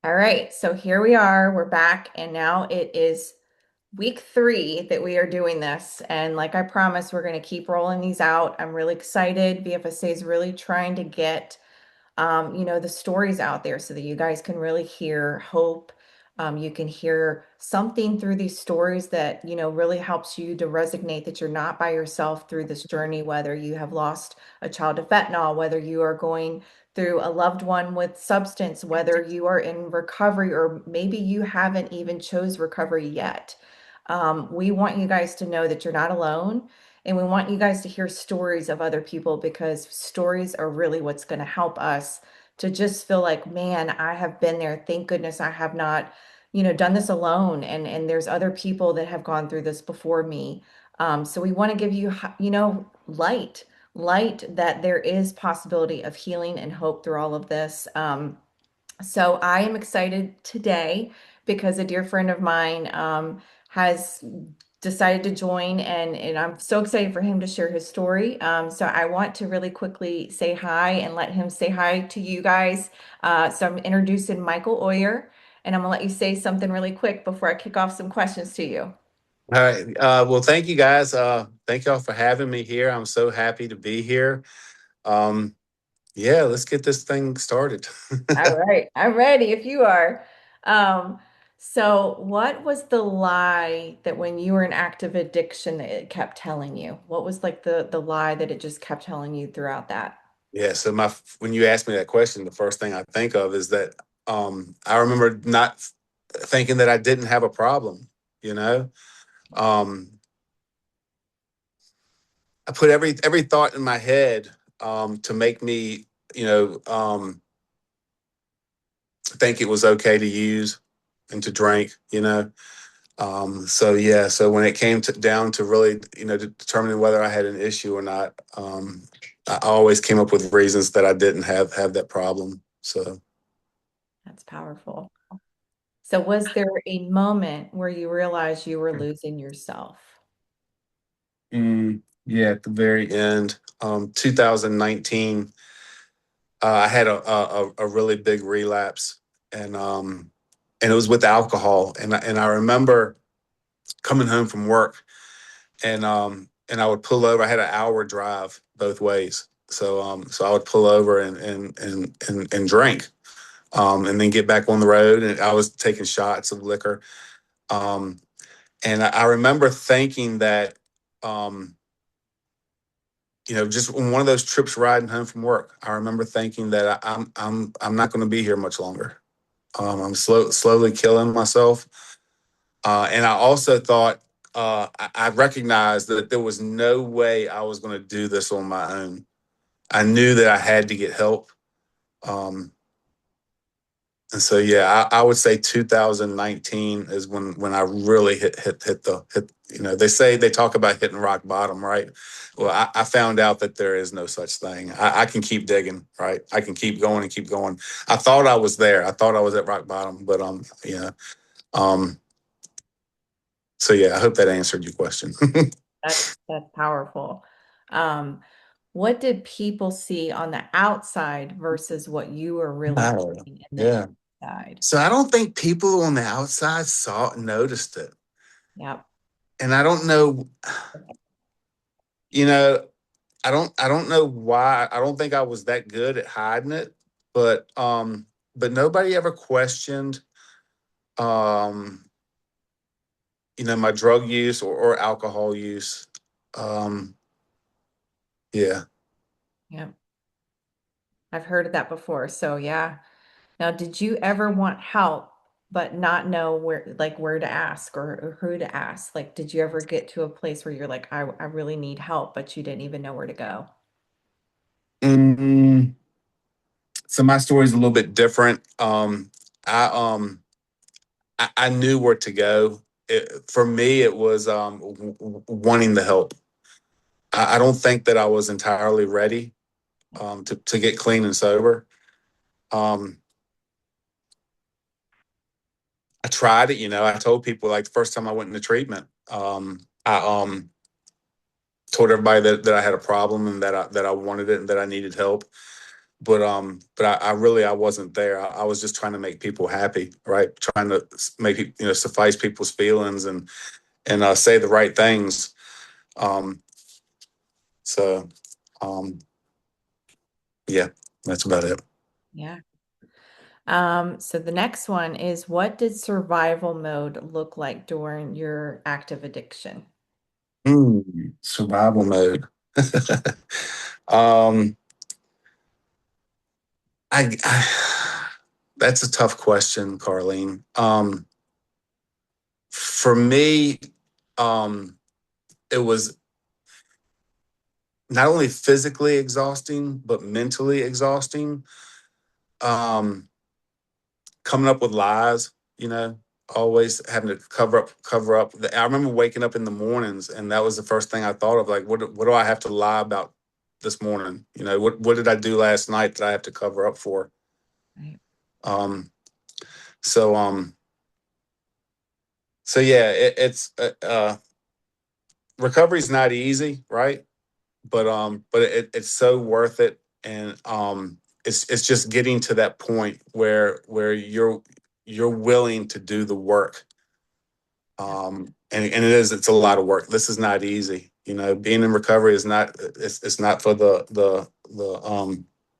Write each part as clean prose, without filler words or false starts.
All right, so here we are. We're back, and now it is week 3 that we are doing this. And like I promised, we're going to keep rolling these out. I'm really excited. VFSA is really trying to get the stories out there so that you guys can really hear hope. You can hear something through these stories that, really helps you to resonate that you're not by yourself through this journey, whether you have lost a child to fentanyl, whether you are going through a loved one with substance, whether you are in recovery, or maybe you haven't even chose recovery yet. We want you guys to know that you're not alone. And we want you guys to hear stories of other people because stories are really what's going to help us to just feel like, man, I have been there. Thank goodness I have not, done this alone. And there's other people that have gone through this before me. So we want to give you, light that there is possibility of healing and hope through all of this. So I am excited today because a dear friend of mine has decided to join, and I'm so excited for him to share his story. So I want to really quickly say hi and let him say hi to you guys. So I'm introducing Michael Oyer, and I'm gonna let you say something really quick before I kick off some questions to you. All right. Well, thank you guys. Thank y'all for having me here. I'm so happy to be here. Um, yeah, let's get this thing started. All right, I'm ready if you are. Um, so what was the lie that when you were in active addiction that it kept telling you? What was like the lie that it just kept telling you throughout that? Yeah. So when you ask me that question, the first thing I think of is that I remember not thinking that I didn't have a problem. You know, um, I put every thought in my head to make me, you know, think it was okay to use and to drink. So yeah, so when it came down to really, determining whether I had an issue or not, I always came up with reasons that I didn't have that problem. So That's powerful. So was there a moment where you realized you were losing yourself? yeah, at the very end, 2019, I had a really big relapse, and it was with alcohol, and I remember coming home from work, and I would pull over. I had an hour drive both ways, so I would pull over and drink, and then get back on the road. And I was taking shots of liquor, um, and I remember thinking that, um, just on one of those trips riding home from work, I remember thinking that I'm not going to be here much longer. I'm slowly killing myself. And I also thought, I recognized that there was no way I was going to do this on my own. I knew that I had to get help. Um, and so, yeah, I would say 2019 is when I really hit the hit. They talk about hitting rock bottom, right? Well, I found out that there is no such thing. I can keep digging, right? I can keep going and keep going. I thought I was there. I thought I was at rock bottom, but um, so yeah, I hope that answered your question. That's powerful. Um, what did people see on the outside versus what you were really Oh, feeling in the yeah. inside? So I don't think people on the outside noticed it. Yep. And I don't know, you know, I don't know why. I don't think I was that good at hiding it, but but nobody ever questioned um, my drug use or alcohol use. Um, yeah. Yep. I've heard of that before. So yeah. Now, did you ever want help but not know where to ask or who to ask? Like, did you ever get to a place where you're like, I really need help, but you didn't even know where to go? Mm, so my story is a little bit different. I I knew where to go. For me, it was wanting the help. I don't think that I was entirely ready to get clean and sober. Um, I tried it. I told people, like, the first time I went into treatment, I told everybody that I had a problem and that I wanted it and that I needed help. but I really I wasn't there. I was just trying to make people happy, right? Trying to make suffice people's feelings and say the right things. Um, so um, yeah, that's about it. Yeah. So the next one is, what did survival mode look like during your active addiction? Survival mode. um, I that's a tough question, Carlene. For me, um, it was not only physically exhausting but mentally exhausting. Um, Coming up with lies, you know, always having to cover up. I remember waking up in the mornings, and that was the first thing I thought of. Like, what do I have to lie about this morning? You know, what did I do last night that I have to cover up for? Right. Um, so um, so yeah, it's recovery's not easy, right? But it's so worth it, and it's just getting to that point where you're willing to do the work. Yeah. And it's a lot of work. This is not easy. You know, being in recovery is not it's not for the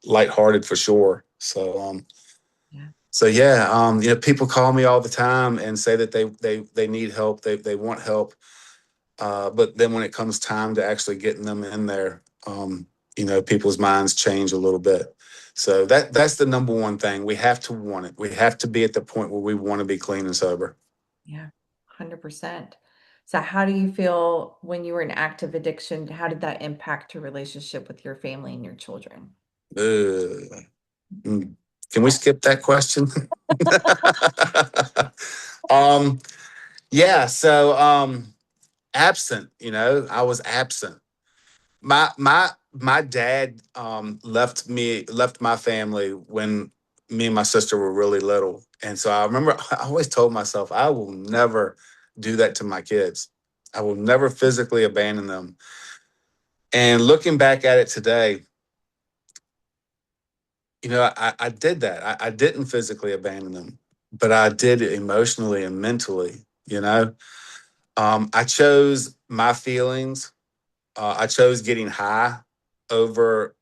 lighthearted for sure. Yeah. So yeah, people call me all the time and say that they need help, they want help. But then when it comes time to actually getting them in there, people's minds change a little bit. So that's the number one thing. We have to want it. We have to be at the point where we want to be clean and sober. Yeah. 100%. So how do you feel when you were in active addiction? How did that impact your relationship with your family and your children? Uh, mm. Can we skip that question? um, yeah. Absent. I was absent. My dad left my family when me and my sister were really little, and so I remember I always told myself I will never do that to my kids. I will never physically abandon them. And looking back at it today, I did that. I didn't physically abandon them, but I did it emotionally and mentally. I chose my feelings. I chose getting high over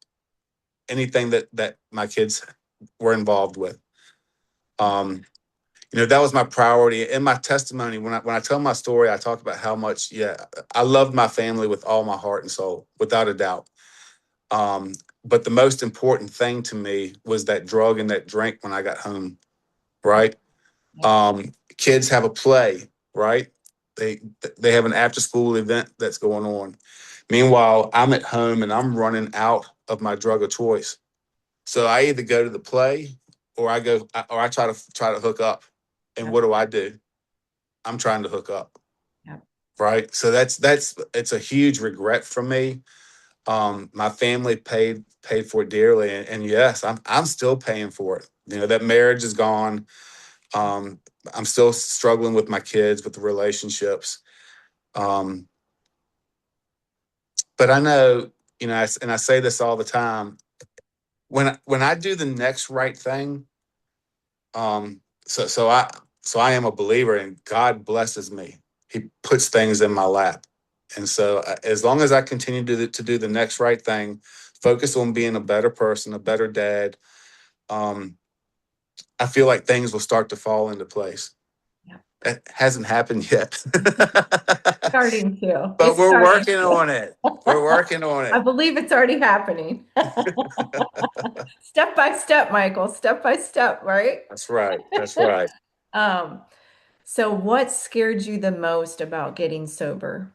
anything that my kids were involved with. Um, that was my priority. In my testimony, when I tell my story, I talk about how much, yeah, I loved my family with all my heart and soul, without a doubt. Um, but the most important thing to me was that drug and that drink when I got home, Yeah. right? Yeah. Kids have a play, right? They they have an after school event that's going on. Meanwhile, I'm at home and I'm running out of my drug of choice. So I either go to the play or I try to hook up. And Yeah. what do I do? I'm trying to hook up, Yeah. right? So that's it's a huge regret for me. My family paid for it dearly, and yes, I'm still paying for it. That marriage is gone. Um, I'm still struggling with my kids, with the relationships. Um, but I know, and I say this all the time. When I do the next right thing, um, so so I so I am a believer, and God blesses me. He puts things in my lap, and so as long as I continue to do the next right thing, focus on being a better person, a better dad, um, I feel like things will start to fall into place. Yeah. It hasn't happened yet. Starting to. But It's we're starting working to. on it. We're working on I it. believe it's already happening. Step by step, Michael, step by step, right? That's right. That's right. Um, so what scared you the most about getting sober?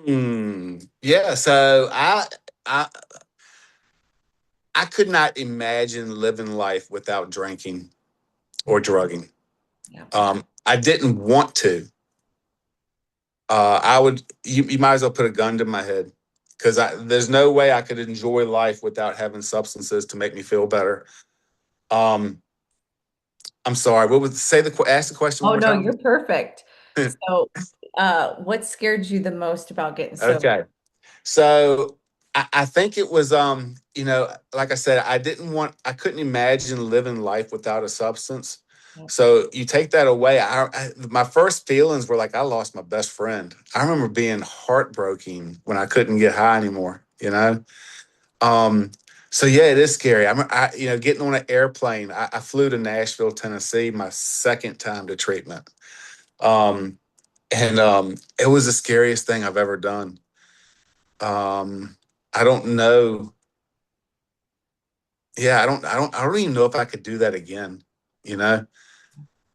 Yeah. I I could not imagine living life without drinking or drugging. Yeah. I didn't want to. I would. You might as well put a gun to my head because there's no way I could enjoy life without having substances to make me feel better. Um, I'm sorry. What was say the ask the question one Oh more no, time? you're perfect. So, what scared you the most about getting sober? Okay. So. I think it was, like I said, I couldn't imagine living life without a substance. Yep. So you take that away. My first feelings were like I lost my best friend. I remember being heartbroken when I couldn't get high anymore, you know? Um, so yeah, it is scary. Getting on an airplane, I flew to Nashville, Tennessee, my second time to treatment. Um, and it was the scariest thing I've ever done. Um, I don't know. Yeah, I don't even know if I could do that again. You know,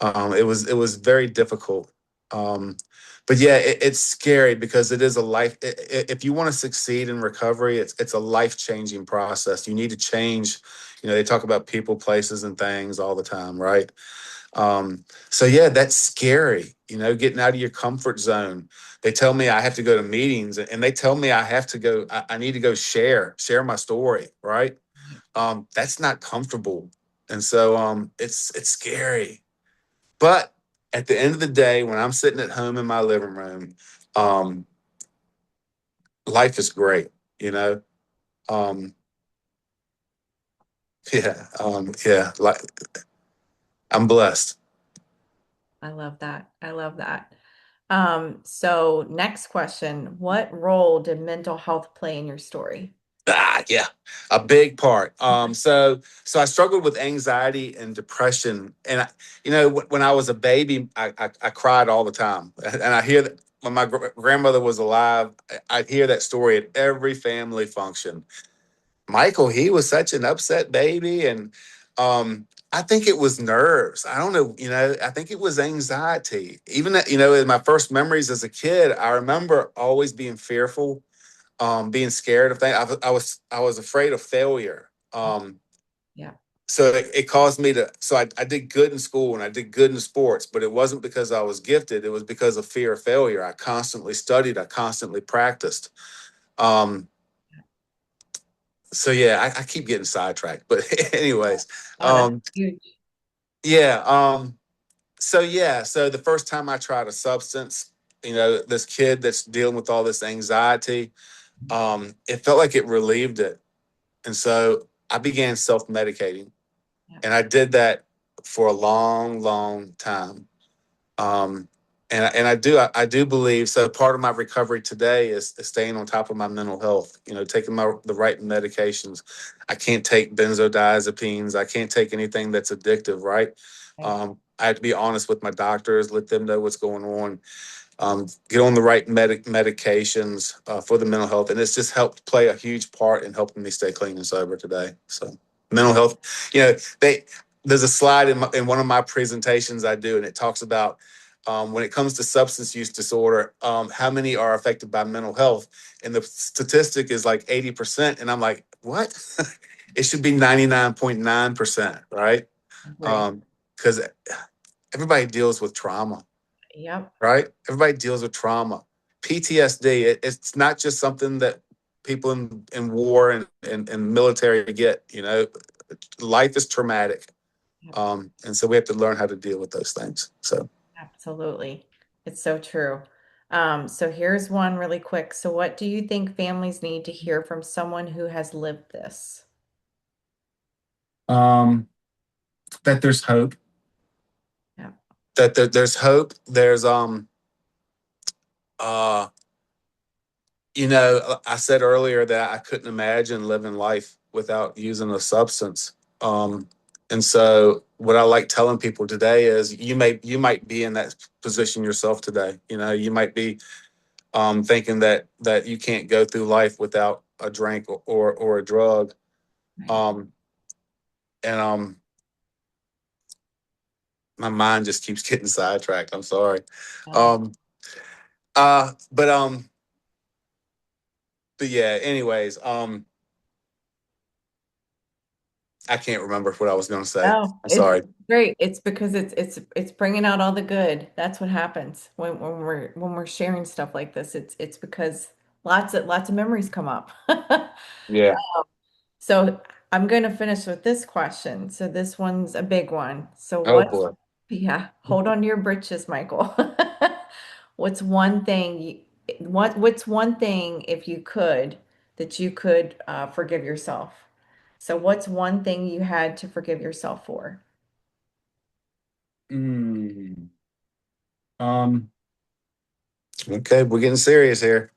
it was very difficult. Um, but yeah, it's scary because it is a life. If you want to succeed in recovery, it's a life changing process. You need to change. They talk about people, places, and things all the time, right? So yeah, that's scary. Getting out of your comfort zone. They tell me I have to go to meetings, and they tell me I have to go. I need to go share my story, right? That's not comfortable. And so it's scary. But at the end of the day, when I'm sitting at home in my living room, um, life is great, you know? Um, yeah, like I'm blessed. I love that. I love that. So next question, what role did mental health play in your story? Yeah, a big part. So I struggled with anxiety and depression, and when I was a baby, I cried all the time, and I hear that when my grandmother was alive, I'd hear that story at every family function. Michael, he was such an upset baby, and I think it was nerves. I don't know, I think it was anxiety. Even that, in my first memories as a kid, I remember always being fearful, being scared of things. I was afraid of failure. Yeah, So it caused me to. So I did good in school and I did good in sports, but it wasn't because I was gifted. It was because of fear of failure. I constantly studied. I constantly practiced. Um, so yeah, I keep getting sidetracked. But anyways, oh, that's um, huge. yeah. So the first time I tried a substance, this kid that's dealing with all this anxiety, it felt like it relieved it. And so I began self medicating, Yeah, and I did that for a long, long time. Um, and I do believe so. Part of my recovery today is staying on top of my mental health. Taking the right medications. I can't take benzodiazepines. I can't take anything that's addictive. Right. right, I have to be honest with my doctors. Let them know what's going on, get on the right medications for the mental health, and it's just helped play a huge part in helping me stay clean and sober today. So, mental health, they there's a slide in one of my presentations I do, and it talks about when it comes to substance use disorder, how many are affected by mental health, and the statistic is like 80%, and I'm like, what? It should be 99.9%, right? agree. Because everybody deals with trauma, Yep, right? Everybody deals with trauma. PTSD, it's not just something that people in war and military get, life is traumatic. yep, And so we have to learn how to deal with those things. So, absolutely. It's so true. So here's one really quick. So what do you think families need to hear from someone who has lived this? um, that there's hope, Yeah. that there's hope. Uh, I said earlier that I couldn't imagine living life without using a substance. And so what I like telling people today is you might be in that position yourself today. You might be thinking that you can't go through life without a drink or a drug. Right. Um, and my mind just keeps getting sidetracked. I'm sorry. Um, Um, uh, but um, but yeah. Anyways, I can't remember what I was going to say. Oh, I'm it's sorry. great. It's because it's bringing out all the good. That's what happens when we're sharing stuff like this. It's because lots of memories come up. Yeah. So I'm going to finish with this question. So this one's a big one. So Oh what, boy. yeah, hold on to your britches, Michael. What's one thing what's one thing if you could that you could forgive yourself. So, what's one thing you had to forgive yourself for? Mm. Um, okay, we're getting serious here.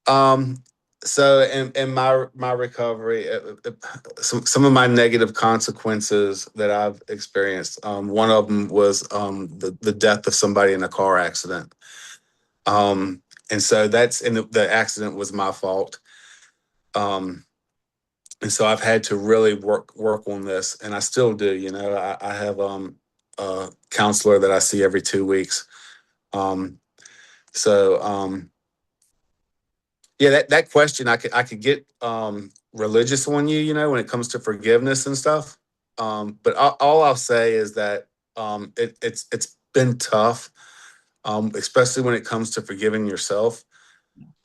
Um, so in my recovery, some of my negative consequences that I've experienced. One of them was the death of somebody in a car accident. Um, and so that's and the accident was my fault. Um, and so I've had to really work on this, and I still do. You know, I have a counselor that I see every 2 weeks. Um, so yeah, that question I could get religious on you, you know, when it comes to forgiveness and stuff. But all I'll say is that it's been tough, especially when it comes to forgiving yourself.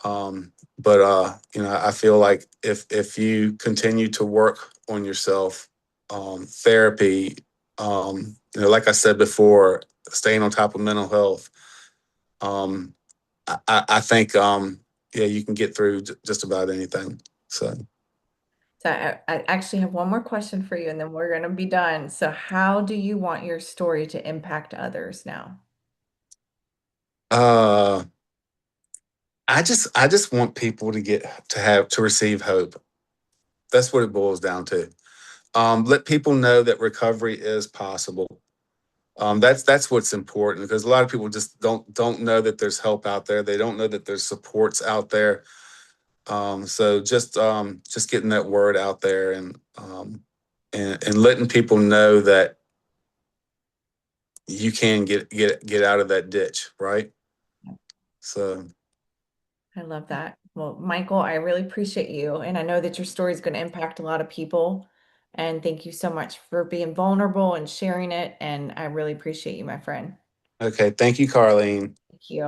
But you know, I feel like if you continue to work on yourself, therapy, you know, like I said before, staying on top of mental health, um, I think yeah, you can get through just about anything. So So, I actually have one more question for you, and then we're going to be done. So, how do you want your story to impact others now? uh I just want people to get to receive hope. That's what it boils down to. Let people know that recovery is possible. That's what's important because a lot of people just don't know that there's help out there. They don't know that there's supports out there. So just getting that word out there and letting people know that you can get out of that ditch, right? So I love that. Well, Michael, I really appreciate you. And I know that your story is going to impact a lot of people. And thank you so much for being vulnerable and sharing it. And I really appreciate you, my friend. okay, thank you, Carlene. Thank you.